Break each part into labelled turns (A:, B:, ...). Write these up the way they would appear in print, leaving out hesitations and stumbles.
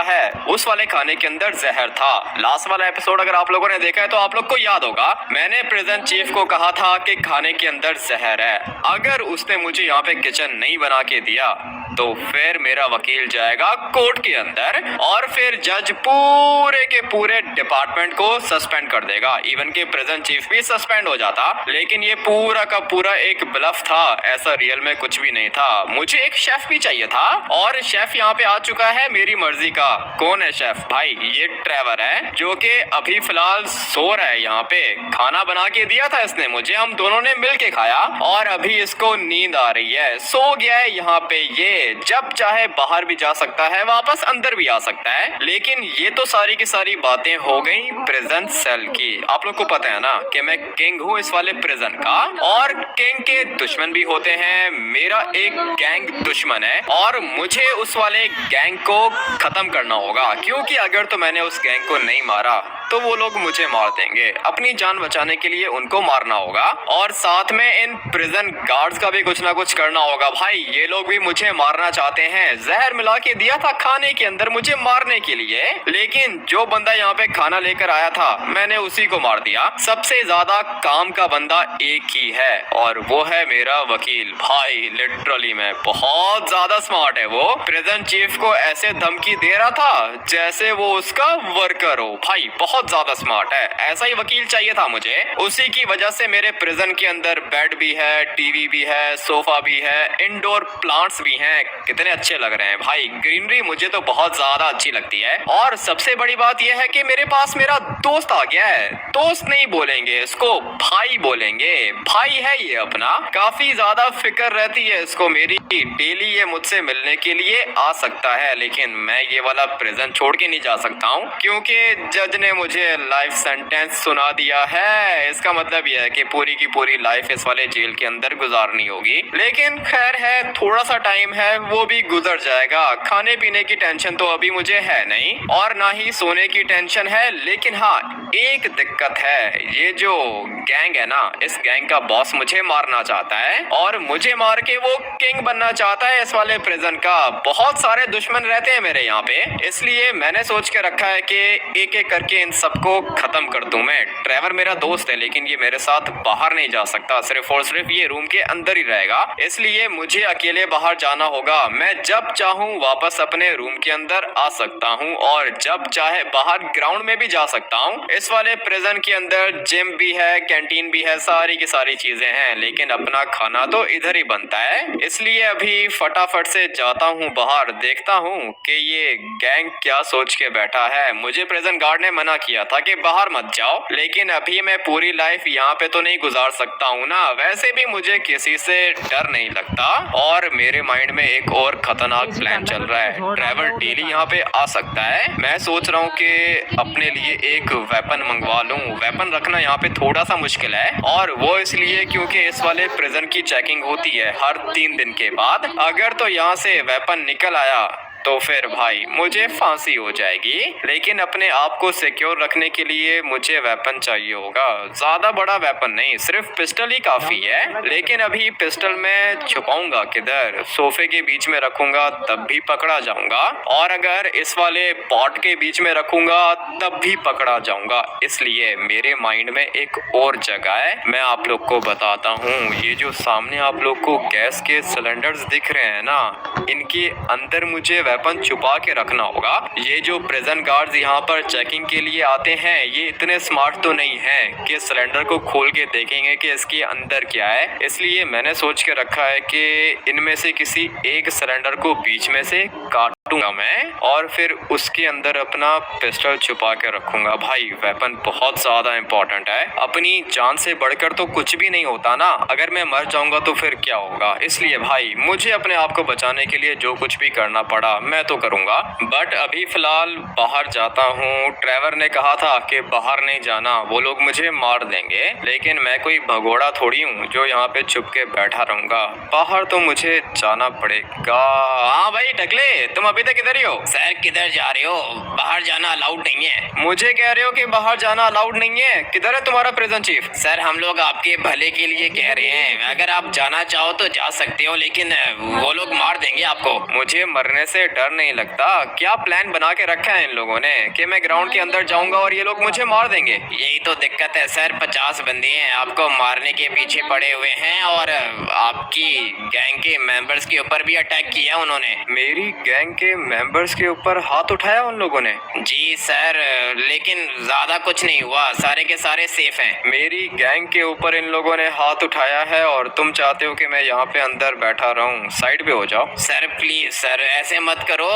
A: है उस वाले खाने के अंदर जहर था। लास्ट वाला एपिसोड अगर आप लोगों ने देखा है तो आप लोग को याद होगा, मैंने प्रिजन चीफ को कहा था कि खाने के अंदर जहर है। अगर उसने मुझे यहाँ पे किचन नहीं बना के दिया तो फिर मेरा वकील जाएगा कोर्ट के अंदर और फिर जज पूरे के पूरे डिपार्टमेंट को सस्पेंड कर देगा। इवन के प्रिजन चीफ भी सस्पेंड हो जाता। लेकिन ये पूरा का पूरा एक ब्लफ था, ऐसा रियल में कुछ भी नहीं था। मुझे एक शेफ भी चाहिए था और शेफ यहाँ पे आ चुका है मेरी मर्जी का। कौन है शेफ? भाई ये ट्रेवर है जो कि अभी फिलहाल सो रहा है। यहाँ पे खाना बना के दिया था इसने मुझे, हम दोनों ने मिल के खाया और अभी इसको नींद आ रही है, सो गया है यहाँ पे। ये जब चाहे बाहर भी जा सकता है, वापस अंदर भी आ सकता है। लेकिन ये तो सारी की सारी बातें हो गई प्रिजन सेल की। आप लोग को पता है ना कि मैं किंग हूँ इस वाले प्रिजन का और किंग के दुश्मन भी होते हैं। मेरा एक गैंग दुश्मन है और मुझे उस वाले गैंग को खत्म करना होगा, क्योंकि अगर तो मैंने उस गैंग को नहीं मारा तो वो लोग मुझे मार देंगे। अपनी जान बचाने के लिए उनको मारना होगा और साथ में इन प्रिजन गार्ड्स का भी कुछ ना कुछ करना होगा। भाई ये लोग भी मुझे मारना चाहते हैं, जहर मिला के दिया था खाने के अंदर मुझे मारने के लिए, लेकिन जो बंदा यहाँ पे खाना लेकर आया था मैंने उसी को मार दिया। सबसे ज्यादा काम का बंदा एक ही है और वो है मेरा वकील। भाई लिटरली में बहुत ज्यादा स्मार्ट है वो। प्रिजन चीफ को ऐसे धमकी दे रहा था जैसे वो उसका वर्कर हो। भाई बहुत ज्यादा स्मार्ट है, ऐसा ही वकील चाहिए था मुझे। उसी की वजह से मेरे प्रिजन के अंदर बेड भी है, टीवी भी है, सोफा भी है, इंडोर प्लांट्स भी हैं। कितने अच्छे लग रहे हैं भाई, ग्रीनरी मुझे तो बहुत ज्यादा अच्छी लगती है। और सबसे बड़ी बात यह है कि मेरे पास मेरा दोस्त आ गया है। दोस्त नहीं बोलेंगे इसको, भाई बोलेंगे। भाई है ये अपना, काफी ज्यादा फिक्र रहती है इसको मेरी। डेली ये मुझसे मिलने के लिए आ सकता है, लेकिन मैं ये वाला प्रिजन छोड़ के नहीं जा सकता हूँ क्योंकि जज ने मुझे लाइफ सेंटेंस सुना दिया है। इसका मतलब यह है कि पूरी की पूरी लाइफ इस वाले जेल के अंदर गुजारनी होगी। लेकिन खैर है, थोड़ा सा टाइम है, वो भी गुजर जाएगा। खाने पीने की टेंशन तो अभी मुझे है नहीं और ना ही सोने की टेंशन है। लेकिन हाँ, एक दिक्कत है, ये जो गैंग है ना, इस गैंग का बॉस मुझे मारना चाहता है और मुझे मार के वो किंग बनना चाहता है इस वाले प्रिजन का। बहुत सारे दुश्मन रहते हैं मेरे यहाँ पे, इसलिए मैंने सोच के रखा है कि एक एक करके इन सबको खत्म कर दूं मैं। ट्रेवर मेरा दोस्त है लेकिन ये मेरे साथ बाहर नहीं जा सकता, सिर्फ और सिर्फ ये रूम के अंदर ही रहेगा। इसलिए मुझे अकेले बाहर जाना होगा। मैं जब चाहूँ वापस अपने रूम के अंदर आ सकता हूँ और जब चाहे बाहर ग्राउंड में भी जा सकता हूँ। इस वाले प्रिजन के अंदर जिम भी है, कैंटीन भी है, सारी की सारी चीजें हैं, लेकिन अपना खाना तो इधर ही बनता है। इसलिए अभी फटाफट से जाता हूँ बाहर, देखता हूँ कि ये गैंग क्या सोच के बैठा है। मुझे प्रिजन गार्ड ने मना किया था कि बाहर मत जाओ, लेकिन अभी मैं पूरी लाइफ यहाँ पे तो नहीं गुजार सकता हूँ ना। वैसे भी मुझे किसी से डर नहीं लगता और मेरे माइंड में एक और खतरनाक प्लान चल रहा है। ट्रेवर डेली यहाँ पे आ सकता है। मैं सोच रहा हूँ कि अपने लिए एक वेपन मंगवा लूँ। वेपन रखना यहाँ पे थोड़ा सा मुश्किल है और वो इसलिए क्योंकि इस वाले प्रिजन की चेकिंग होती है हर 3 दिन के बाद। अगर तो यहाँ से वेपन निकल आया तो फिर भाई मुझे फांसी हो जाएगी। लेकिन अपने आप को सिक्योर रखने के लिए मुझे वेपन चाहिए होगा। ज्यादा बड़ा वेपन नहीं, सिर्फ पिस्टल ही काफी है। लेकिन अभी पिस्टल में छुपाऊंगा किधर? सोफे के बीच में रखूंगा तब भी पकड़ा जाऊंगा और अगर इस वाले पॉट के बीच में रखूंगा तब भी पकड़ा जाऊंगा। इसलिए मेरे माइंड में एक और जगह है, मैं आप लोग को बताता हूँ। ये जो सामने आप लोग को गैस के सिलेंडर्स दिख रहे हैं ना, इनके अंदर मुझे वेपन छुपा के रखना होगा। ये जो प्रिजन गार्ड्स यहाँ पर चेकिंग के लिए आते हैं, ये इतने स्मार्ट तो नहीं हैं कि सिलेंडर को खोल के देखेंगे कि इसके अंदर क्या है। इसलिए मैंने सोच के रखा है कि इनमें से किसी एक सिलेंडर को बीच में से काटूंगा मैं और फिर उसके अंदर अपना पिस्टल छुपा के रखूंगा। भाई वेपन बहुत ज्यादा इंपॉर्टेंट है, अपनी जान से बढ़कर तो कुछ भी नहीं होता ना। अगर मैं मर जाऊंगा तो फिर क्या होगा? इसलिए भाई मुझे अपने आप को बचाने के लिए जो कुछ भी करना पड़ा मैं तो करूंगा। बट अभी फिलहाल बाहर जाता हूँ। ट्रेवर ने कहा था कि बाहर नहीं जाना, वो लोग मुझे मार देंगे। लेकिन मैं कोई भगोड़ा थोड़ी हूँ जो यहाँ पे छुप के बैठा रहूंगा। बाहर तो मुझे जाना पड़ेगा। हाँ भाई टकले, तुम अभी तक इधर ही हो? सर किधर जा रहे हो? बाहर जाना अलाउड नहीं है। मुझे कह रहे हो कि बाहर जाना अलाउड नहीं है? किधर है तुम्हारा प्रिजन चीफ? सर हम लोग आपके भले के लिए कह रहे हैं, अगर आप जाना चाहो तो जा सकते हो, लेकिन वो लोग मार देंगे आपको। मुझे मरने से डर नहीं लगता? क्या प्लान बना के रखा है इन लोगों ने कि मैं ग्राउंड के अंदर जाऊंगा और ये लोग मुझे मार देंगे? यही तो दिक्कत है सर, 50 बंदे हैं आपको मारने के पीछे पड़े हुए हैं और आपकी गैंग के मेंबर्स के ऊपर भी अटैक किया उन्होंने। मेरी गैंग के मेंबर्स के ऊपर हाथ उठाया उन लोगों ने? जी सर, लेकिन ज्यादा कुछ नहीं हुआ, सारे के सारे सेफ हैं। मेरी गैंग के ऊपर इन लोगों ने हाथ उठाया है और तुम चाहते हो कि मैं यहाँ पे अंदर बैठा रहूँ? साइड पे हो जाओ। सर प्लीज सर, ऐसे मत करो,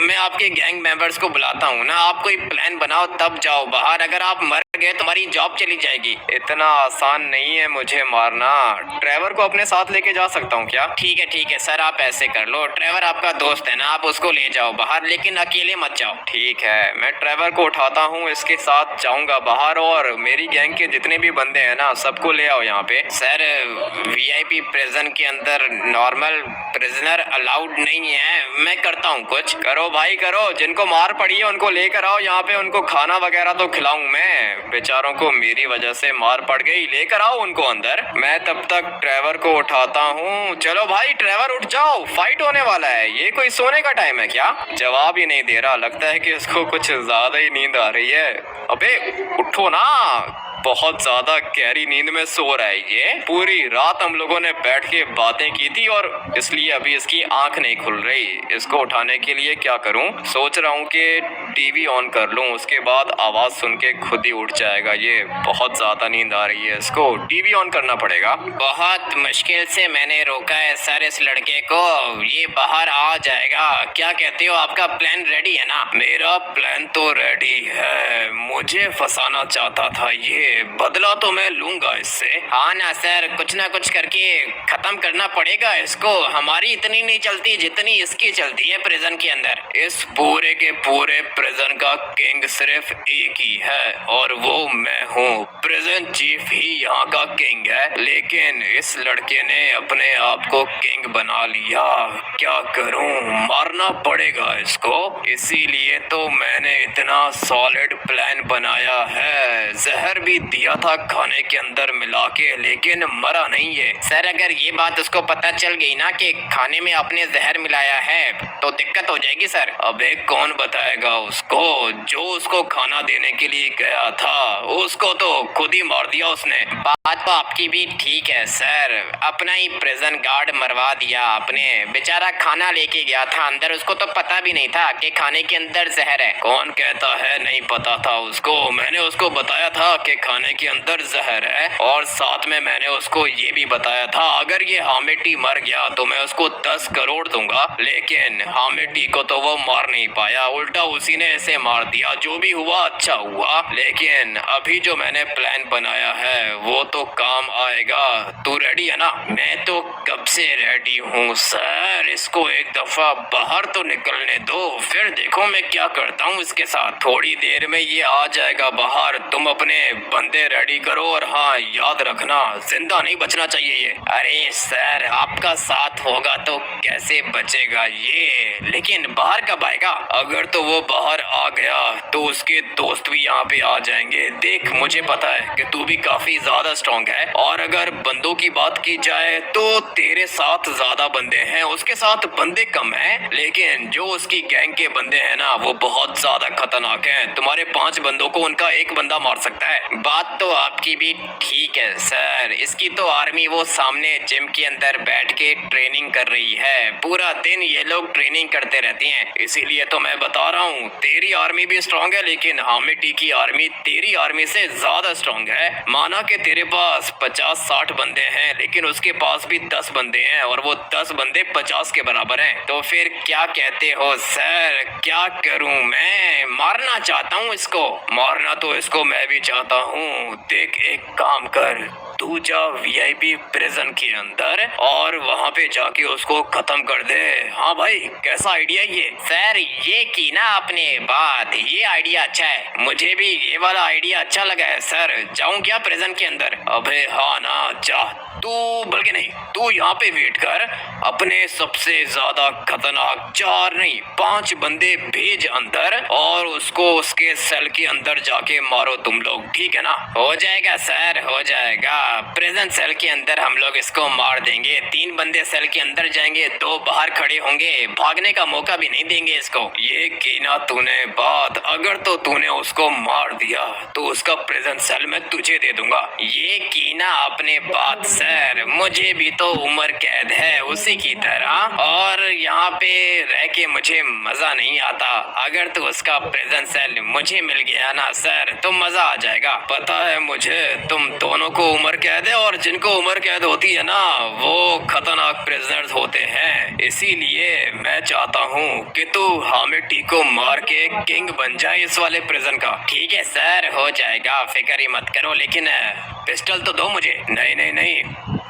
A: मैं आपके गैंग मेंबर्स को बुलाता हूँ ना, आप कोई प्लान बनाओ तब जाओ बाहर, अगर आप मर गए तुम्हारी जॉब चली जाएगी। इतना आसान नहीं है मुझे मारना। ट्रेवर को अपने साथ लेके जा सकता हूँ क्या? ठीक है सर, आप ऐसे कर लो, ट्रेवर आपका दोस्त है ना, आप उसको ले जाओ बाहर, लेकिन अकेले मत जाओ। ठीक है, मैं ट्रेवर को उठाता हूँ, इसके साथ जाऊंगा बाहर और मेरी गैंग के जितने भी बंदे हैं ना सबको ले आओ यहाँ पे। सर वीआईपी प्रिजन के अंदर नॉर्मल प्रिजनर अलाउड नहीं है, मैं करता हूँ कुछ। करो भाई करो, जिनको मार पड़ी है उनको लेकर आओ यहाँ पे, उनको खाना वगैरह तो खिलाऊं मैं, बेचारों को मेरी वजह से मार पड़ गई, लेकर आओ उनको अंदर। मैं तब तक ट्रेवर को उठाता हूँ। चलो भाई ट्रेवर उठ जाओ, फाइट होने वाला है, ये कोई सोने का टाइम है क्या? जवाब ही नहीं दे रहा, लगता है कि इसको कुछ ज्यादा ही नींद आ रही है। अबे उठो ना, बहुत ज्यादा गहरी नींद में सो रहा है ये। पूरी रात हम लोगों ने बैठ के बातें की थी और इसलिए अभी इसकी आंख नहीं खुल रही। इसको उठाने के लिए क्या करूं? सोच रहा हूं कि टीवी ऑन कर लूं, उसके बाद आवाज सुन के खुद ही उठ जाएगा ये। बहुत ज्यादा नींद आ रही है, इसको टीवी ऑन करना पड़ेगा। बहुत मुश्किल से मैंने रोका है सर इस लड़के को, ये बाहर आ जाएगा। क्या कहते हो, आपका प्लान रेडी है ना? मेरा प्लान तो रेडी है, मुझे फंसाना चाहता था ये, बदला तो मैं लूंगा इससे। हाँ ना सर, कुछ ना कुछ करके खत्म करना पड़ेगा इसको, हमारी इतनी नहीं चलती जितनी इसकी चलती है प्रिजन के अंदर। इस पूरे के पूरे प्रिजन का किंग सिर्फ एक ही है और वो मैं हूँ, प्रिजन चीफ ही यहाँ का किंग है। लेकिन इस लड़के ने अपने आप को किंग बना लिया, क्या करूँ, मारना पड़ेगा इसको। इसीलिए तो मैंने इतना सॉलिड प्लान बनाया है, जहर भी दिया था खाने के अंदर मिला के, लेकिन मरा नहीं है। सर अगर ये बात उसको पता चल गई ना कि खाने में आपने जहर मिलाया है तो दिक्कत हो जाएगी सर। अबे कौन बताएगा उसको, जो उसको खाना देने के लिए गया था उसको तो खुद ही मार दिया उसने। बात तो आपकी भी ठीक है सर, अपना ही प्रिजन गार्ड मरवा दिया आपने, बेचारा खाना लेके गया था अंदर, उसको तो पता भी नहीं था कि खाने के अंदर जहर है। कौन कहता है नहीं पता था उसको, मैंने उसको बताया था कि खाने के अंदर जहर है और साथ में मैंने उसको ये भी बताया था अगर ये हामिटी मर गया तो मैं उसको 10 करोड़ दूंगा। लेकिन हामिटी को तो वो मार नहीं पाया, उल्टा उसी ने इसे मार दिया। जो भी हुआ अच्छा हुआ, लेकिन अभी जो मैंने प्लान बनाया है वो तो काम आएगा। तू रेडी है ना? मैं तो कब से रेडी हूँ सर, इसको एक दफा बाहर तो निकलने दो, फिर देखो मैं क्या करता हूँ इसके साथ। थोड़ी देर में ये आ जाएगा बाहर, तुम अपने बंदे रेडी करो और हाँ याद रखना जिंदा नहीं बचना चाहिए ये। अरे सर आपका साथ होगा तो कैसे बचेगा ये, लेकिन बाहर कब आएगा? अगर तो वो बाहर आ गया तो उसके दोस्त भी यहाँ पे आ जाएंगे। देख मुझे पता है कि तू भी काफी ज्यादा स्ट्रॉन्ग है और अगर बंदों की बात की जाए तो तेरे साथ ज्यादा बंदे हैं, उसके साथ बंदे कम हैं, लेकिन जो उसकी गैंग के बंदे हैं ना वो बहुत ज्यादा खतरनाक हैं। तुम्हारे 5 बंदों को उनका एक बंदा मार सकता है। बात तो आपकी भी ठीक है सर, इसकी तो आर्मी वो सामने जिम के अंदर बैठ के ट्रेनिंग कर रही है, पूरा दिन ये लोग ट्रेनिंग करते रहते हैं। इसीलिए तो मैं बता रहा हूँ तेरी आर्मी भी स्ट्रॉन्ग है, लेकिन हामिटी की आर्मी तेरी आर्मी से ज्यादा स्ट्रॉन्ग है। माना कि तेरे पास 50-60 बंदे हैं, लेकिन उसके पास भी 10 बंदे हैं और वो 10 बंदे 50 के बराबर हैं। तो फिर क्या कहते हो सर, क्या करूं मैं? मारना चाहता हूं इसको। मारना तो इसको मैं भी चाहता हूं। देख एक काम कर, तू जा वीआईपी प्रिजन के अंदर और वहाँ पे जाके उसको खत्म कर दे। हाँ भाई कैसा आइडिया ये? सर ये की ना आपने बात, ये आइडिया अच्छा है, मुझे भी ये वाला आइडिया अच्छा लगा है सर। जाऊँ क्या प्रिजन के अंदर? अबे हाँ ना जा, तू बल्कि नहीं, तू यहाँ पे वेट कर, अपने सबसे ज्यादा खतरनाक 4 नहीं 5 बंदे भेज अंदर और उसको उसके सेल के अंदर जाके मारो तुम लोग, ठीक है ना? हो जाएगा सर हो जाएगा, प्रिजन सेल के अंदर हम लोग इसको मार देंगे। 3 बंदे सेल के अंदर जाएंगे, 2 बाहर खड़े होंगे, भागने का मौका भी नहीं देंगे इसको। ये की ना तूने बात, अगर तो तूने उसको मार दिया तो उसका प्रिजन सेल मैं तुझे दे दूंगा। ये की ना अपने बात सर, मुझे भी तो उम्र कैद है उसी की तरह, और यहाँ पे रह के मुझे मजा नहीं आता। अगर तो उसका प्रिजन सेल मुझे मिल गया ना सर तो मजा आ जाएगा। पता है मुझे तुम दोनों को उम्र कैद है, और जिनको उम्र कैद होती है ना वो खतरनाक प्रिजनर्स होते हैं। इसीलिए मैं चाहता हूँ कि तू हामिटी को मार के किंग बन जाए इस वाले प्रिजन का। ठीक है सर, हो जाएगा, फिक्र ही मत करो, लेकिन पिस्टल तो दो मुझे। नहीं नहीं नहीं,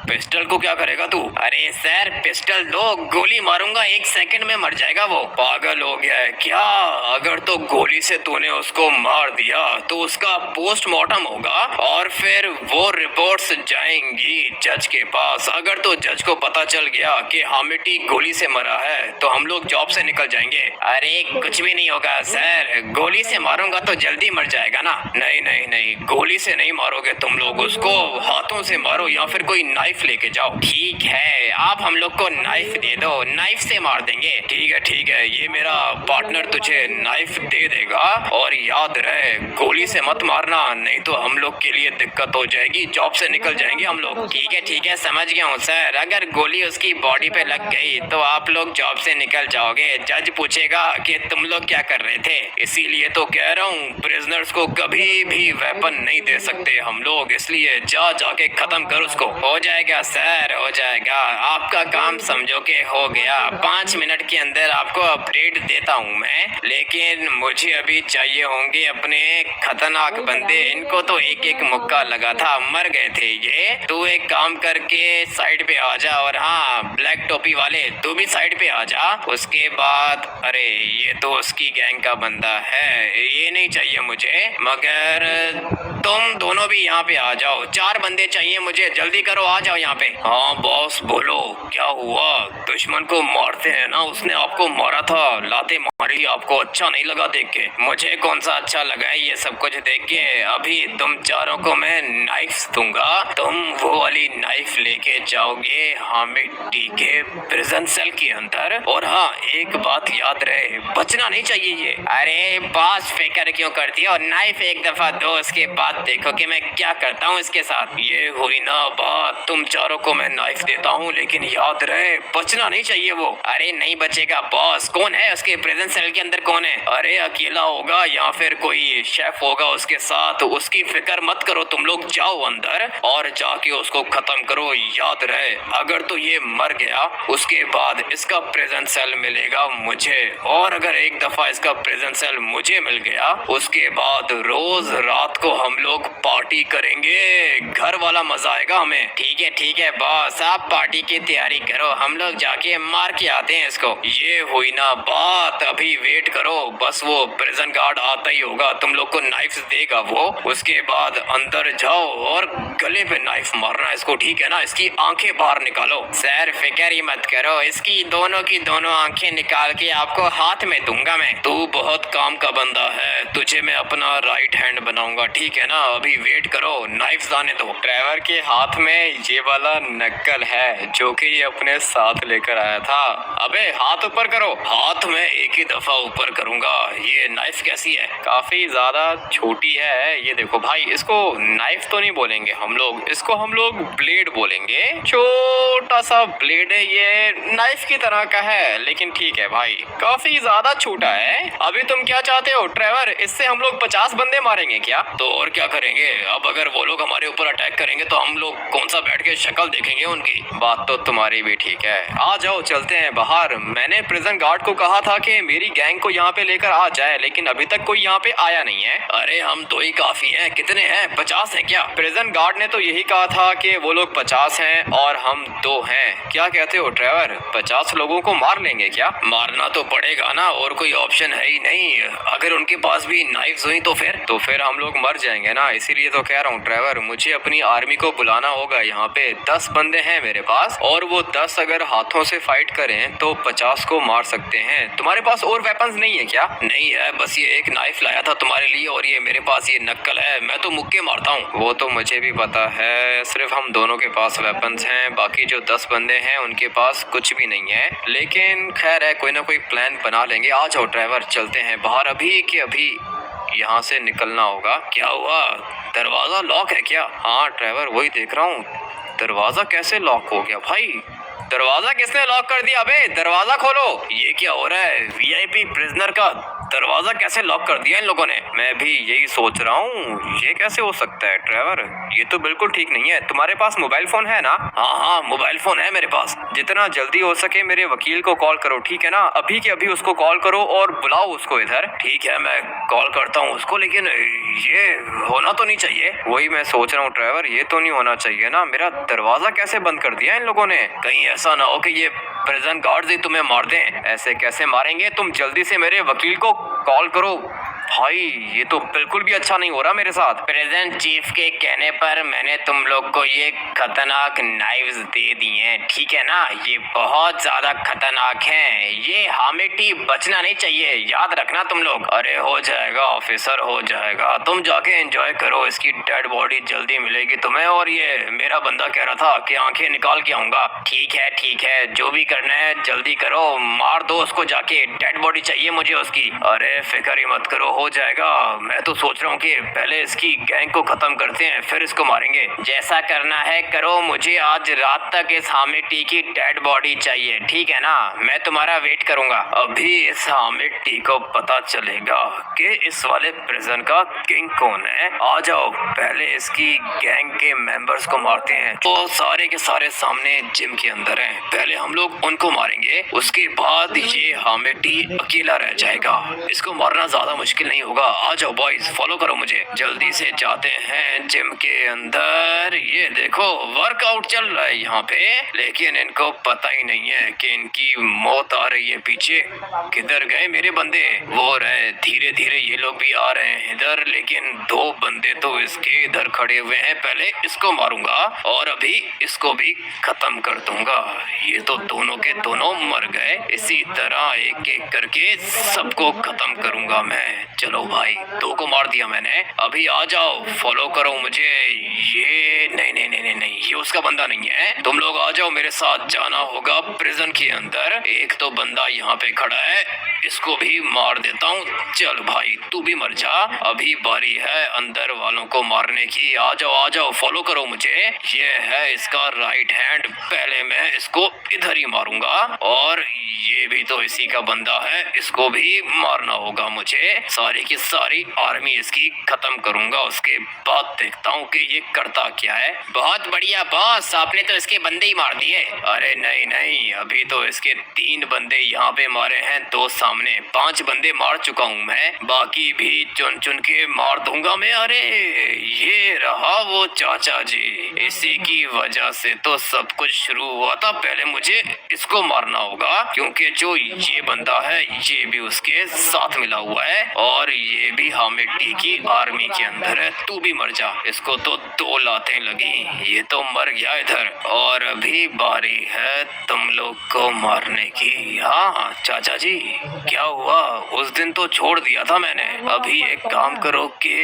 A: पिस्टल को क्या करेगा तू? अरे सर पिस्टल दो, गोली मारूंगा 1 सेकंड में मर जाएगा वो। पागल हो गया है क्या? अगर तो गोली से तूने उसको मार दिया तो उसका पोस्टमार्टम होगा और फिर वो रिपोर्ट्स जाएंगी जज के पास। अगर तो जज को पता चल गया कि हामिटी गोली से मरा है तो हम लोग जॉब से निकल जाएंगे। अरे कुछ भी नहीं होगा सर, गोली से मारूंगा तो जल्दी मर जाएगा ना। नहीं नहीं नहीं, गोली से नहीं मारोगे तुम लोग, उसको हाथों से मारो या फिर कोई नाइफ लेके जाओ। ठीक है, आप हम लोग को नाइफ दे दो, नाइफ से मार देंगे। ठीक है, ये मेरा पार्टनर तुझे नाइफ दे देगा, और याद रहे गोली से मत मारना, नहीं तो हम लोग के लिए दिक्कत हो जाएगी, जॉब से निकल जाएंगे हम लोग। ठीक है, समझ गया हूँ सर। अगर गोली उसकी बॉडी पे लग गई तो आप लोग जॉब से निकल जाओगे। जज पूछेगा कि तुम लोग क्या कर रहे थे, इसीलिए तो कह रहा हूँ प्रिजनर्स को कभी भी वेपन नहीं दे सकते हम लोग, इसलिए जाके खत्म कर उसको। हो जाएगा सर, हो जाएगा, आपका काम समझो के हो गया। 5 मिनट के अंदर आपको अपडेट देता हूँ मैं, लेकिन मुझे अभी चाहिए होंगे अपने खतरनाक बंदे। इनको तो एक मुक्का लगा था, मर गए थे ये। तू एक काम करके साइड पे आ जा, और हाँ ब्लैक टोपी वाले तू भी साइड पे आ जा। उसके बाद अरे ये तो उसकी गैंग का बंदा है, ये नहीं चाहिए मुझे, मगर तुम दोनों भी यहाँ पे आ जाओ। 4 बंदे चाहिए मुझे, जल्दी करो, आ जाओ यहाँ पे। हाँ बॉस बोलो, क्या हुआ? दुश्मन को मारते हैं ना, उसने आपको मारा था, लाते मारी, आपको अच्छा नहीं लगा देख के? मुझे कौन सा अच्छा लगा है ये सब कुछ देख के। अभी तुम चारों को मैं नाइफ दूंगा, तुम वो वाली नाइफ लेके जाओगे हामिटी के प्रिजन सेल के अंदर। और हाँ एक बात याद रहे, बचना नहीं चाहिए ये। अरे बॉस फिक्र क्यों करती हो, नाइफ एक दफा दो, उसके बाद देखो कि मैं क्या करता हूँ इसके साथ। ये हुई ना बात, तुम चारों को मैं नाइफ देता हूँ, लेकिन याद रहे बचना नहीं चाहिए वो। अरे नहीं बचेगा बॉस। कौन है उसके प्रिजन सेल के अंदर, कौन है? अरे अकेला होगा या फिर कोई शेफ होगा उसके साथ, उसकी फिक्र मत करो, तुम लोग जाओ अंदर और जाके उसको खत्म करो। याद रहे अगर तो ये मर गया उसके बाद इसका प्रिजन सेल मिलेगा मुझे, और अगर एक दफा इसका प्रिजन सेल मुझे मिल गया उसके बाद रोज रात को हम लोग पार्टी करेंगे, घर वाला मजा आएगा हमें। ठीक है बॉस, आप पार्टी की तैयारी करो, हम लोग जाके मार के आते हैं इसको। ये हुई ना बात, अभी वेट करो, बस वो प्रिजन गार्ड आता ही होगा, तुम लोग को नाइफ देगा वो। उसके बाद अंदर जाओ और गले पे नाइफ मारना इसको, ठीक है ना? इसकी आंखें बाहर निकालो। सर फिक्र ही मत करो, इसकी दोनों की दोनों आंखें निकाल के आपको हाथ में दूंगा मैं। तू बहुत काम का बंदा है, तुझे मैं अपना राइट हैंड बनाऊंगा, ठीक है ना? अभी वेट करो, नाइफ आने दो। ट्रेवर के हाथ में ये वाला नक्कल है जो कि ये अपने साथ लेकर आया था। अबे हाथ ऊपर करो। हाथ में एक ही दफा ऊपर करूंगा। ये नाइफ कैसी है? काफी ज्यादा छोटी है। ये देखो भाई, इसको नाइफ तो नहीं बोलेंगे हम लोग, इसको हम लोग ब्लेड बोलेंगे। छोटा सा ब्लेड है, ये नाइफ की तरह का है, लेकिन ठीक है भाई, काफी ज्यादा छोटा है। अभी तुम क्या चाहते हो ट्रेवर, इससे हम लोग 50 बंदे मारेंगे क्या? तो और क्या करेंगे, अब अगर वो लोग हमारे ऊपर अटैक करेंगे तो हम लोग कौन सा बैठ के शक्ल देखेंगे उनकी? बात तो तुम्हारी भी ठीक है। आ जाओ चलते हैं बाहर। मैंने प्रिजन गार्ड को कहा था कि मेरी गैंग को यहाँ पे लेकर आ जाए, लेकिन अभी तक कोई यहाँ पे आया नहीं है। अरे हम 2 ही काफी हैं। कितने हैं, 50 हैं क्या? प्रिजन गार्ड ने तो यही कहा था कि वो लोग 50 हैं और हम 2 हैं। क्या कहते हो ट्रेवर, 50 लोगों को मार लेंगे क्या? मारना तो पड़ेगा ना, और कोई ऑप्शन है ही नहीं। अगर उनके पास भी नाइफ्स हुई तो फिर हम लोग मर जाएंगे ना। इसीलिए तो कह रहा हूँ ट्रेवर, मुझे अपनी आर्मी को बुलाना होगा। यहाँ पे 10 बंदे हैं मेरे पास, और वो 10 अगर हाथों से फाइट करें तो 50 को मार सकते हैं। तुम्हारे पास और वेपन्स नहीं है क्या? नहीं है, बस ये एक नाइफ लाया था तुम्हारे लिए और ये मेरे पास ये नक्कल है, मैं तो मुक्के मारता हूँ। वो तो मुझे भी पता है, सिर्फ हम दोनों के पास वेपन्स हैं, बाकी जो 10 बंदे हैं उनके पास कुछ भी नहीं है। लेकिन खैर है, कोई ना कोई प्लान बना लेंगे। आ जाओ ड्राइवर, चलते हैं बाहर अभी के अभी यहाँ से निकलना होगा। क्या हुआ, दरवाजा लॉक है क्या? हाँ ड्राइवर, वही देख रहा हूँ, दरवाजा कैसे लॉक हो गया भाई? दरवाजा किसने लॉक कर दिया? अबे दरवाजा खोलो। ये क्या हो रहा है? वीआईपी प्रिजनर का दरवाजा कैसे लॉक कर दिया इन लोगों ने? मैं भी यही सोच रहा हूँ, ये कैसे हो सकता है ड्राइवर? ये तो बिल्कुल ठीक नहीं है। तुम्हारे पास मोबाइल फोन है ना? हाँ हाँ मोबाइल फोन है मेरे पास। जितना जल्दी हो सके मेरे वकील को कॉल करो, ठीक है ना? अभी के अभी उसको कॉल करो और बुलाओ उसको इधर। ठीक है, मैं कॉल करता हूँ उसको, लेकिन ये होना तो नहीं चाहिए। वही मैं सोच रहा हूँ ड्राइवर, ये तो नहीं होना चाहिए ना। मेरा दरवाजा कैसे बंद कर दिया इन लोगों ने? कहीं ऐसा ना हो कि ये प्रिजन गार्ड्स ही तुम्हें मार दें। ऐसे कैसे मारेंगे? तुम जल्दी से मेरे वकील को कॉल करो। भाई ये तो बिल्कुल भी अच्छा नहीं हो रहा मेरे साथ। प्रेजेंट चीफ के कहने पर मैंने तुम लोग को ये खतरनाक नाइव्स दे दी हैं, ठीक है ना? ये बहुत ज्यादा खतरनाक हैं, ये हामिटी बचना नहीं चाहिए, याद रखना तुम लोग। अरे हो जाएगा ऑफिसर, हो जाएगा, तुम जाके एंजॉय करो, इसकी डेड बॉडी जल्दी मिलेगी तुम्हें। और ये मेरा बंदा कह रहा था कि आंखें निकाल के आऊंगा। ठीक है, जो भी करना है जल्दी करो, मार दो उसको जाके, डेड बॉडी चाहिए मुझे उसकी। अरे फिक्र ही मत करो, हो जाएगा। मैं तो सोच रहा हूँ कि पहले इसकी गैंग को खत्म करते हैं, फिर इसको मारेंगे। जैसा करना है करो, मुझे आज रात तक इस हामिद टी की डेड बॉडी चाहिए, ठीक है ना? मैं तुम्हारा वेट करूंगा। अभी इस हामिद टी को पता चलेगा कि इस वाले प्रिजन का किंग कौन है। आ जाओ, पहले इसकी गैंग के मेंबर्स को मारते हैं। वो सारे के सारे सामने जिम के अंदर हैं, पहले हम लोग उनको मारेंगे, उसके बाद ये हामिद टी अकेला रह जाएगा। इसको मारना ज्यादा मुश्किल नहीं होगा। आ जाओ बॉयज, फॉलो करो मुझे। जल्दी से जाते हैं जिम के अंदर। ये देखो वर्कआउट चल रहा है यहाँ पे, लेकिन इनको पता ही नहीं है कि इनकी मौत आ रही है पीछे। किधर गए मेरे बंदे? वो रहे, धीरे धीरे ये लोग भी आ रहे हैं इधर, लेकिन 2 बंदे तो इसके इधर खड़े हुए हैं। पहले इसको मारूंगा और अभी इसको भी खत्म कर दूंगा। ये तो दोनों के दोनों मर गए। इसी तरह एक एक करके सबको खत्म करूंगा मैं। चलो भाई, 2 को मार दिया मैंने। अभी आ जाओ, फॉलो करो मुझे। ये नहीं, ये उसका बंदा नहीं है। तुम लोग आ जाओ, मेरे साथ जाना होगा प्रिजन के अंदर। एक तो बंदा यहाँ पे खड़ा है, इसको भी मार देता हूँ। चल भाई, तू भी मर जा। अभी बारी है अंदर वालों को मारने की। आ जाओ, फॉलो करो मुझे। ये है इसका राइट हैंड, पहले मैं इसको इधर ही मारूंगा। और ये भी तो इसी का बंदा है, इसको भी मारना होगा मुझे। सारी की सारी आर्मी इसकी खत्म करूंगा, उसके बाद देखता हूँ कि ये करता क्या है। बहुत बढ़िया बॉस, आपने तो इसके बंदे ही मार दिए। अरे नहीं, अभी तो इसके 3 बंदे यहाँ पे मारे हैं, 2 सामने। 5 बंदे मार चुका हूँ मैं, बाकी भी चुन चुन के मार दूंगा मैं। अरे ये रहा वो चाचा जी, इसी की वजह से तो सब कुछ शुरू हुआ था। पहले मुझे इसको मारना होगा, क्योंकि जो ये बंदा है ये भी उसके साथ मिला हुआ है और ये भी हामिद टी की आर्मी के अंदर है। तू भी मर जा। इसको तो 2 लातें लगी, ये तो मर गया इधर। और अभी बारी है तुम लोग को मारने की। हाँ चाचा जी, क्या हुआ? उस दिन तो छोड़ दिया था मैंने। अभी एक काम करो कि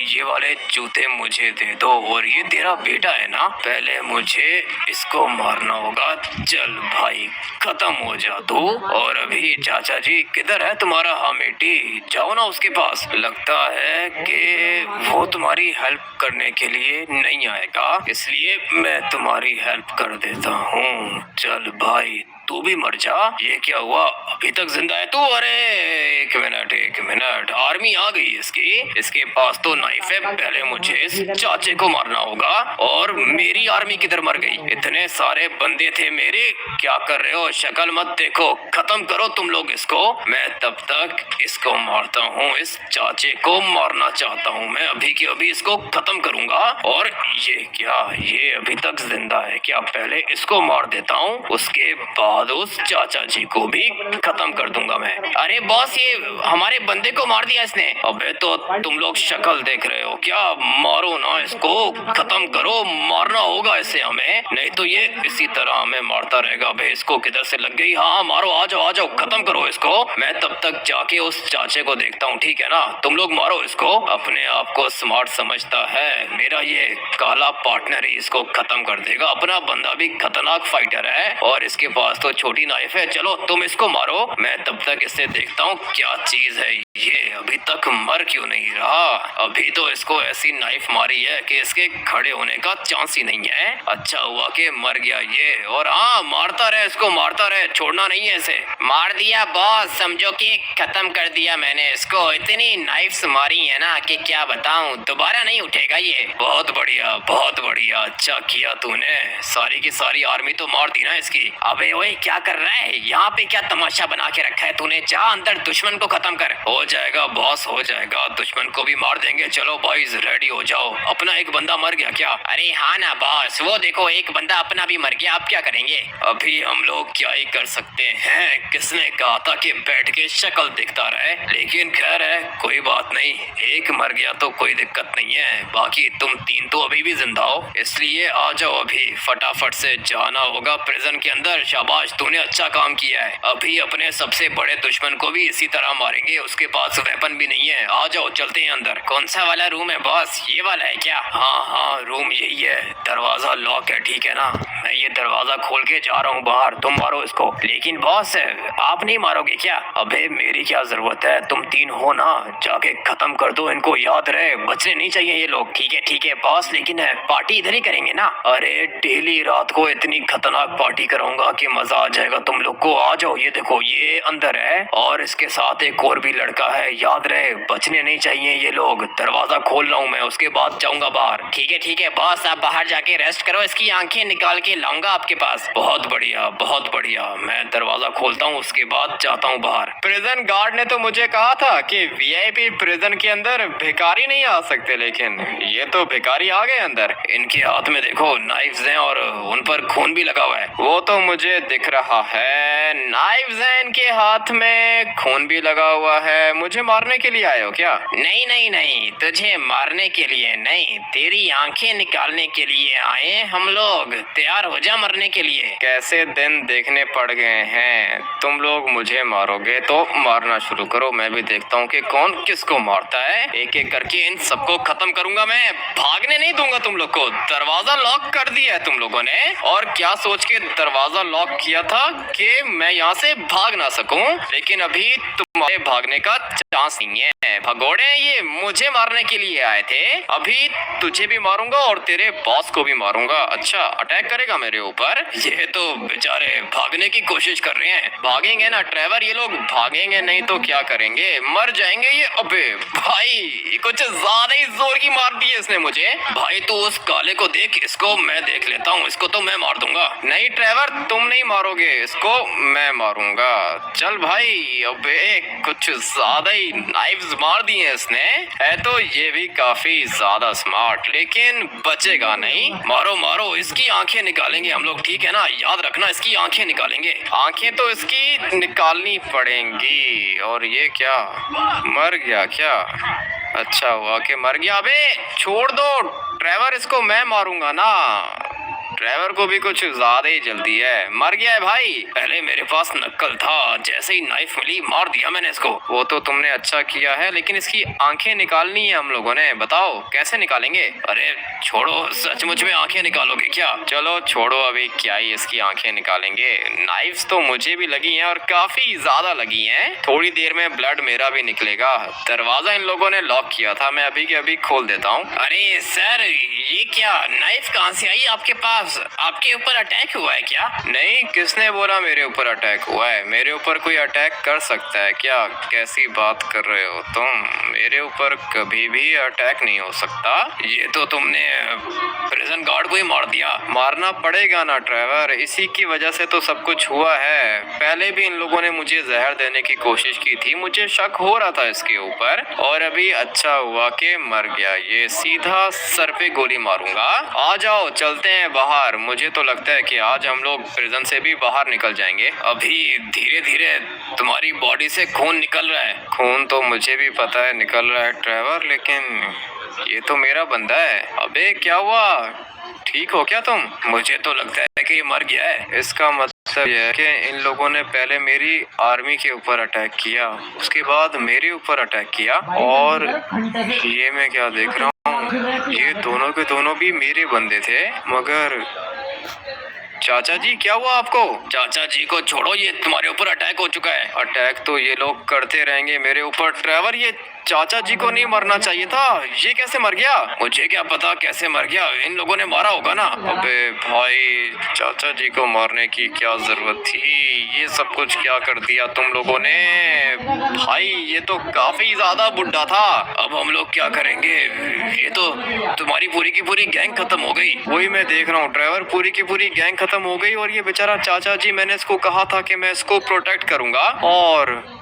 A: ये वाले जूते मुझे दे दो। और ये तेरा बेटा है ना, पहले मुझे इसको मारना होगा। चल भाई, खत्म हो जा तू। और अभी चाचा जी, किधर है तुम्हारा हामिद टी? जाओ ना उसके पास। लगता है कि वो तुम्हारी हेल्प करने के लिए नहीं आएगा, इसलिए मैं तुम्हारी हेल्प कर देता हूँ। चल भाई, तू भी मर जा। ये क्या हुआ, अभी तक जिंदा है तू? अरे एक मिनट, आर्मी आ गई इसके पास तो नाइफ है। पहले मुझे इस चाचे को मारना होगा। और मेरी आर्मी किधर मर गई? इतने सारे बंदे थे मेरे। क्या कर रहे हो? शक्ल मत देखो, खत्म करो तुम लोग इसको। मैं तब तक इसको मारता हूँ। इस चाचे को मारना चाहता हूँ मैं, अभी की अभी इसको खत्म करूंगा। और ये क्या ये अभी तक जिंदा है क्या? पहले इसको मार देता हूँ, उसके बाद उस चाचा जी को भी खत्म कर दूंगा मैं। अरे बॉस, ये हमारे बंदे को मार दिया इसने। अबे तो तुम लोग शक्ल देख रहे हो क्या? मारो ना इसको, खत्म करो, मारना होगा इसे हमें, नहीं तो ये इसी तरह हमें मारता रहेगा। अबे इसको किधर से लग गई? हाँ मारो, आ जाओ आ जाओ, खत्म करो इसको। मैं तब तक जाके उस चाचे को देखता हूँ, ठीक है ना? तुम लोग मारो इसको। अपने आप को स्मार्ट समझता है, मेरा ये काला पार्टनर ही इसको खत्म कर देगा। अपना बंदा भी खतरनाक फाइटर है और इसके पास तो छोटी नाइफ है। चलो तुम इसको मारो, मैं तब तक इसे देखता हूँ क्या चीज है ये, अभी तक मर क्यों नहीं रहा? अभी तो इसको ऐसी नाइफ मारी है कि इसके खड़े होने का चांस ही नहीं है। अच्छा हुआ कि मर गया ये। और हाँ, मारता रहे इसको, मारता रहे, छोड़ना नहीं है इसे। मार दिया बॉस, समझो कि खत्म कर दिया मैंने इसको। इतनी नाइफ्स मारी है ना कि क्या बताऊं, दोबारा नहीं उठेगा ये। बहुत बढ़िया, बहुत बढ़िया, अच्छा किया तूने। सारी की सारी आर्मी तो मार दी ना इसकी। अबे ओए, क्या कर रहा है यहाँ पे? क्या तमाशा बना के रखा है तूने? जा अंदर दुश्मन को खत्म कर। हो जाएगा बॉस, हो जाएगा, दुश्मन को भी मार देंगे। चलो बॉयज रेडी हो जाओ। अपना एक बंदा मर गया क्या? अरे हाँ ना बॉस, वो देखो एक बंदा अपना भी मर गया। अब क्या करेंगे? अभी हम लोग क्या ही कर सकते हैं? किसने कहा था कि बैठ के शक्ल दिखता रहे? लेकिन खैर है, कोई बात नहीं, एक मर गया तो कोई दिक्कत नहीं है। बाकी तुम तीन तो अभी भी जिंदा हो, इसलिए आ जाओ अभी। फटाफट से जाना होगा प्रिजन के अंदर। शाबाश, तूने अच्छा काम किया है। अभी अपने सबसे बड़े दुश्मन को भी इसी तरह मारेंगे। उसके पास वेपन भी नहीं है। आ जाओ, चलते हैं अंदर। कौन सा वाला रूम है बॉस? ये वाला है क्या? हाँ हाँ, रूम यही है। दरवाजा लॉक है, ठीक है ना? मैं ये दरवाजा खोल के जा रहा हूँ बाहर, तुम मारो इसको। लेकिन बॉस, आप नहीं मारोगे क्या? अबे मेरी क्या जरूरत है, तुम तीन हो ना, जाके खत्म कर दो इनको। याद रहे, बचने नहीं चाहिए ये लोग। ठीक है बॉस, लेकिन पार्टी इधर ही करेंगे ना? अरे डेली रात को इतनी खतरनाक पार्टी कराऊंगा कि मजा आ जाएगा तुम लोग को। आ जाओ, ये देखो ये अंदर है और इसके साथ एक और भी लड़का है। याद रहे, बचने नहीं चाहिए ये लोग। दरवाजा खोल रहा हूँ मैं, उसके बाद जाऊंगा बाहर। ठीक है बॉस, आप बाहर जाके रेस्ट करो, इसकी आंखें निकाल के लाऊंगा आपके पास। बहुत बढ़िया, बहुत बढ़िया। मैं दरवाजा खोलता हूँ, उसके बाद जाता हूँ बाहर। प्रिजन गार्ड ने तो मुझे कहा था कि वीआईपी प्रिजन के अंदर भिखारी नहीं आ सकते, लेकिन ये तो भिखारी आ गए अंदर। इनके हाथ में देखो नाइफ्स हैं और उन पर खून भी लगा हुआ है। वो तो मुझे दिख रहा है, नाइफ्स हैं इनके हाथ में, खून भी लगा हुआ है। मुझे मारने के लिए आए हो क्या? नहीं नहीं नहीं, तुझे मारने के लिए नहीं, तेरी आंखें निकालने के लिए आए हम लोग। तैयार हो जा मरने के लिए। कैसे दिन देखने पड़ गए हैं, तुम लोग मुझे मारोगे तो मारना शुरू करो, मैं भी देखता हूँ कि कौन किसको मारता है। एक एक करके इन सबको खत्म करूंगा मैं, भागने नहीं दूंगा तुम लोग को। दरवाजा लॉक कर दिया है तुम लोगों ने, और क्या सोच के दरवाजा लॉक किया था कि मैं यहाँ से भाग ना सकूं, लेकिन अभी तुम्हारे भागने का चांस नहीं है। भगोड़े, ये मुझे मारने के लिए आए थे, अभी तुझे भी मारूंगा और तेरे बॉस को भी मारूंगा। अच्छा, अटैक करेगा मेरे ऊपर? ये तो बेचारे भागने की कोशिश कर रहे हैं। भागेंगे ना ट्रेवर ये लोग, भागेंगे नहीं तो क्या करेंगे, मर जाएंगे ये। अबे भाई, कुछ ज्यादा ही जोर की मार दी है इसने मुझे। भाई तू उस काले को देख, इसको मैं देख लेता हूँ, इसको तो मैं मार दूंगा। नहीं ट्रेवर, तुम नहीं मारोगे इसको, मैं मारूंगा। चल भाई। अबे कुछ ज्यादा ही नाइफ्स मार दी है इसने। है तो ये भी काफी ज्यादा स्मार्ट, लेकिन बचेगा नहीं। मारो मारो, इसकी आंखें निकालेंगे हम लोग, ठीक है ना? याद रखना, इसकी आंखें निकालेंगे। आंखें तो इसकी निकालनी पड़ेंगी। और ये क्या, मर गया क्या? अच्छा हुआ कि मर गया। अबे छोड़ दो ट्रेवर, इसको मैं मारूंगा ना। ड्राइवर को भी कुछ ज्यादा ही जल्दी है। मर गया है भाई। पहले मेरे पास नक्कल था, जैसे ही नाइफ मिली मार दिया मैंने इसको। वो तो तुमने अच्छा किया है, लेकिन इसकी आंखें निकालनी है हम लोगों ने। बताओ कैसे निकालेंगे? अरे छोड़ो, सचमुच में आंखें निकालोगे क्या? चलो छोड़ो, अभी क्या ही इसकी आंखें निकालेंगे। नाइफ्स तो मुझे भी लगी हैं और काफी ज्यादा लगी हैं। थोड़ी देर में ब्लड मेरा भी निकलेगा। दरवाजा इन लोगों ने लॉक किया था, मैं अभी के अभी खोल देता हूँ। अरे सर, ये क्या नाइफ कहाँ से आई आपके पास? बॉस, आपके ऊपर अटैक हुआ है क्या? नहीं, किसने बोला मेरे ऊपर अटैक हुआ है? मेरे ऊपर कोई अटैक कर सकता है क्या? कैसी बात कर रहे हो तुम? मेरे ऊपर कभी भी अटैक नहीं हो सकता। ये तो तुमने प्रिजन गार्ड को ही मार दिया। मारना पड़ेगा ना ट्रेवर, इसी की वजह से तो सब कुछ हुआ है। पहले भी इन लोगों ने मुझे जहर देने की कोशिश की थी, मुझे शक हो रहा था इसके ऊपर, और अभी अच्छा हुआ कि मर गया। ये सीधा सर पे गोली मारूंगा। आ जाओ चलते हैं बाहर। मुझे तो लगता है कि आज हम लोग प्रिजन से भी बाहर निकल जाएंगे। अभी धीरे धीरे तुम्हारी बॉडी से खून निकल रहा है। खून तो मुझे भी पता है निकल रहा है ट्रेवर, लेकिन ये तो मेरा बंदा है। अबे क्या हुआ, ठीक हो क्या तुम? मुझे तो लगता है कि ये मर गया है। इसका मतलब यह है कि इन लोगों ने पहले मेरी आर्मी के ऊपर अटैक किया, उसके बाद मेरे ऊपर अटैक किया, और ये मैं क्या देख रहा हूँ, ये दोनों के दोनों भी मेरे बंदे थे। मगर चाचा जी क्या हुआ आपको? चाचा जी को छोड़ो, ये तुम्हारे ऊपर अटैक हो चुका है। अटैक तो ये लोग करते रहेंगे मेरे ऊपर ट्रेवर। ये चाचा जी को नहीं मरना चाहिए था, ये कैसे मर गया? मुझे क्या पता कैसे मर गया, इन लोगों ने मारा होगा ना। अबे भाई, चाचा जी को मारने की क्या जरूरत थी? ये सब कुछ क्या कर दिया तुम लोगों ने? भाई ये तो काफी ज्यादा बुड्ढा था। अब हम लोग क्या करेंगे? ये तो तुम्हारी पूरी की पूरी गैंग खत्म हो गई। वही मैं देख रहा हूँ ट्रेवर, पूरी की पूरी गैंग खत्म हो गई, और ये बेचारा चाचा जी, मैंने इसको कहा था कि मैं इसको प्रोटेक्ट करूंगा, और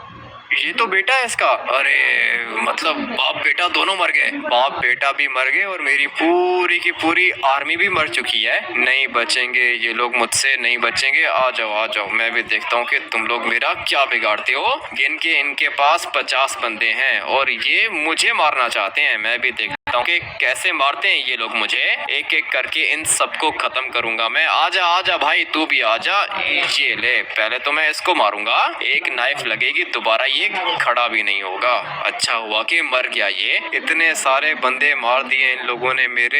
A: ये तो बेटा है इसका। अरे मतलब बाप बेटा दोनों मर गए। बाप बेटा भी मर गए और मेरी पूरी की पूरी आर्मी भी मर चुकी है। नहीं बचेंगे ये लोग, मुझसे नहीं बचेंगे। आ जाओ आ जाओ, मैं भी देखता हूँ कि तुम लोग मेरा क्या बिगाड़ते हो। गिन के इनके पास 50 बंदे हैं और ये मुझे मारना चाहते हैं। मैं भी देखता हूँ कि कैसे मारते हैं ये लोग मुझे। एक एक करके इन सबको खत्म करूंगा मैं। आजा भाई, तू भी आजा। ये ले, पहले तो मैं इसको मारूंगा, एक नाइफ लगेगी, दोबारा ये खड़ा भी नहीं होगा। अच्छा हुआ कि मर गया। ये इतने सारे बंदे मार दिए इन लोगों ने मेरे,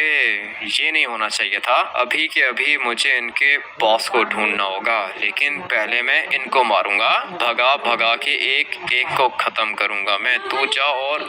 A: ये नहीं होना चाहिए था। अभी के अभी मुझे इनके बॉस को ढूंढना होगा, लेकिन पहले मैं इनको मारूंगा। भगा भगा के एक एक को खत्म करूंगा मैं। तू जा, और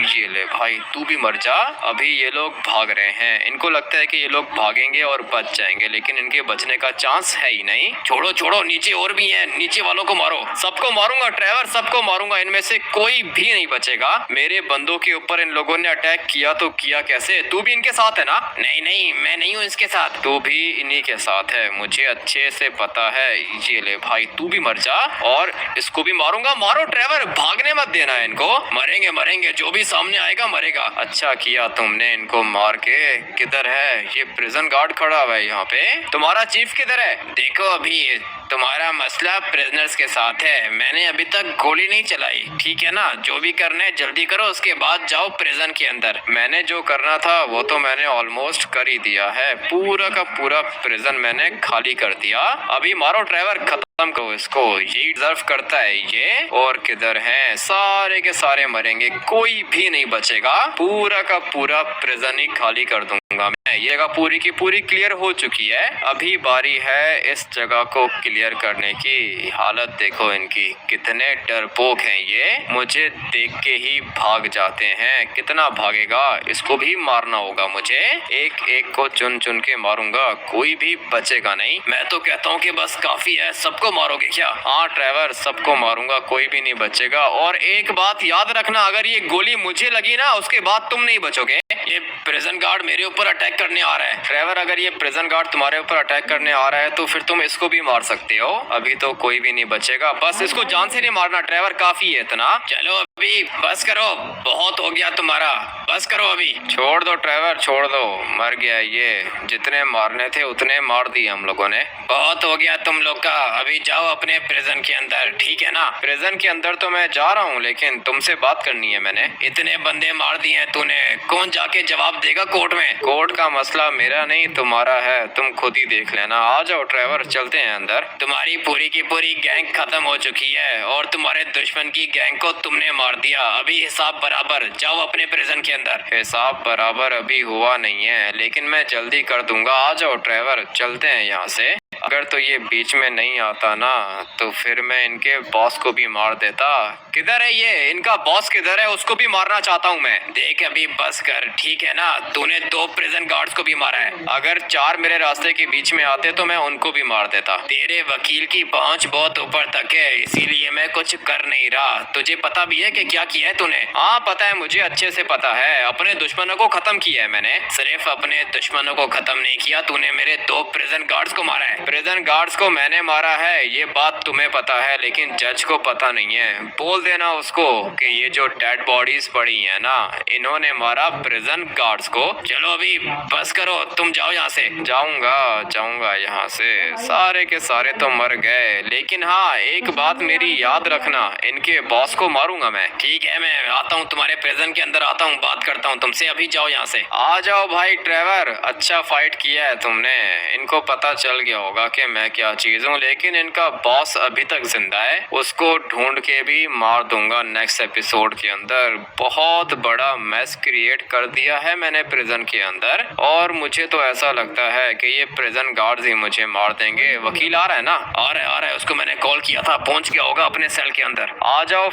A: ये ले भाई, तू भी मर जा। अभी ये लोग भाग रहे हैं, इनको लगता है कि ये लोग भागेंगे और बच जाएंगे, लेकिन इनके बचने का चांस है ही नहीं। छोड़ो छोड़ो, नीचे और भी हैं, नीचे वालों को मारो। सबको मारूंगा ट्रेवर, सबको मारूंगा, इनमें से कोई भी नहीं बचेगा। मेरे बंदों के ऊपर इन लोगों ने अटैक किया तो किया कैसे? तू भी इनके साथ है ना? नहीं नहीं, मैं नहीं हूँ इसके साथ। तू भी इन्हीं के साथ है, मुझे अच्छे से पता है। ये ले भाई, तू भी मर जा, और इसको भी मारूंगा। मारो ट्रेवर, भागने मत देना इनको। मरेंगे मरेंगे, जो भी सामने आएगा मरेगा। अच्छा किया तुमने इनको मार के। किधर है ये प्रिजन गार्ड खड़ा हुआ है यहाँ पे? तुम्हारा चीफ किधर है? देखो अभी तुम्हारा मसला प्रिजनर्स के साथ है, मैंने अभी तक गोली नहीं चलाई, ठीक है ना? जो भी करना है जल्दी करो, उसके बाद जाओ प्रिजन के अंदर। मैंने जो करना था वो तो मैंने ऑलमोस्ट कर ही दिया है। पूरा का पूरा प्रिजन मैंने खाली कर दिया। अभी मारो ट्रेवर, खत्म करो इसको, यही डिजर्व करता है ये। और किधर हैं? सारे के सारे मरेंगे, कोई भी नहीं बचेगा। पूरा का पूरा प्रिजन ही खाली कर दूंगा मैं। ये जगह पूरी की पूरी क्लियर हो चुकी है। अभी बारी है इस जगह को क्लियर करने की। हालत देखो इनकी, कितने डरपोक हैं ये, मुझे देख के ही भाग जाते हैं। कितना भागेगा? इसको भी मारना होगा मुझे। एक एक को चुन चुन के मारूंगा, कोई भी बचेगा नहीं। मैं तो कहता हूँ कि बस काफी है। सबको मारोगे क्या? हाँ ट्रेवर, सबको मारूंगा, कोई भी नहीं बचेगा। और एक बात याद रखना, अगर ये गोली मुझे लगी ना, उसके बाद तुम नहीं बचोगे। ये प्रिजन गार्ड मेरे ऊपर अटैक करने आ रहा है। ट्रेवर, अगर ये प्रिजन गार्ड तुम्हारे ऊपर अटैक करने आ रहा है तो फिर तुम इसको भी मार सकते हो। अभी तो कोई भी नहीं बचेगा, बस इसको जान से नहीं मारना ट्रेवर, काफी है इतना। चलो अभी बस करो, बहुत हो गया तुम्हारा, बस करो अभी। छोड़ दो ट्रेवर, छोड़ दो, मर गया ये। जितने मारने थे उतने मार दिए हम लोगों ने। बहुत हो गया तुम लोग का, अभी जाओ अपने प्रिजन के अंदर, ठीक है ना? प्रिजन के अंदर तो मैं जा रहा हूँ, लेकिन तुमसे बात करनी है मैंने। इतने बंदे मार दिए हैं तूने, कौन जाके जवाब देगा कोर्ट में? कोर्ट का मसला मेरा नहीं तुम्हारा है, तुम खुद ही देख लेना। आ जाओ ट्रेवर, चलते हैं अंदर। तुम्हारी पूरी की पूरी गैंग खत्म हो चुकी है और तुम्हारे दुश्मन की गैंग को तुमने मार दिया। अभी हिसाब बराबर, जाओ अपने प्रिजन के अंदर। हिसाब बराबर अभी हुआ नहीं है, लेकिन मैं जल्दी कर दूंगा। आ जाओ ट्रेवर, चलते हैं यहाँ से। अगर तो ये बीच में नहीं आता ना, तो फिर मैं इनके बॉस को भी मार देता। किधर है ये? इनका बॉस किधर है? उसको भी मारना चाहता हूँ मैं। देख अभी बस कर, ठीक है ना? तूने 2 प्रिजन गार्ड्स को भी मारा है। अगर 4 मेरे रास्ते के बीच में आते तो मैं उनको भी मार देता। तेरे वकील की पहुंच बहुत ऊपर तक है, इसीलिए मैं कुछ कर नहीं रहा। तुझे पता भी है कि क्या किया है तूने? हाँ पता है, मुझे अच्छे से पता है। अपने दुश्मनों को खत्म किया है मैंने। सिर्फ अपने दुश्मनों को खत्म नहीं किया, तूने मेरे 2 प्रिजन गार्ड्स को मारा है। प्रिजन गार्ड्स को मैंने मारा है ये बात तुम्हें पता है, लेकिन जज को पता नहीं है। बोल देना उसको कि ये जो डेड बॉडीज पड़ी है ना, इन्होंने मारा प्रिजन गार्ड्स को। चलो अभी बस करो, तुम जाओ यहाँ से। जाऊंगा यहाँ से। सारे के सारे तो मर गए, लेकिन हाँ एक बात मेरी याद रखना, इनके बॉस को मारूंगा मैं। ठीक है, मैं आता हूँ तुम्हारे प्रिजन के अंदर आता हूँ, बात करता हूँ तुमसे। अभी जाओ यहाँ से। आ जाओ भाई ट्रेवर, अच्छा फाइट किया है तुमने। इनको पता चल गया होगा कि मैं क्या चीज हूँ, लेकिन इनका बॉस अभी तक जिंदा है। उसको ढूंढ के भी मार दूंगा नेक्स्ट एपिसोड के अंदर। बहुत बड़ा मैस क्रिएट कर दिया है मैंने प्रिजन के अंदर, और मुझे तो ऐसा लगता है कि ये प्रिजन गार्ड्स ही मुझे मार देंगे। वकील आ रहा है ना? आ रहा है, उसको मैंने कॉल किया था, पहुंच गया होगा अपने सेल के अंदर। आ जाओ।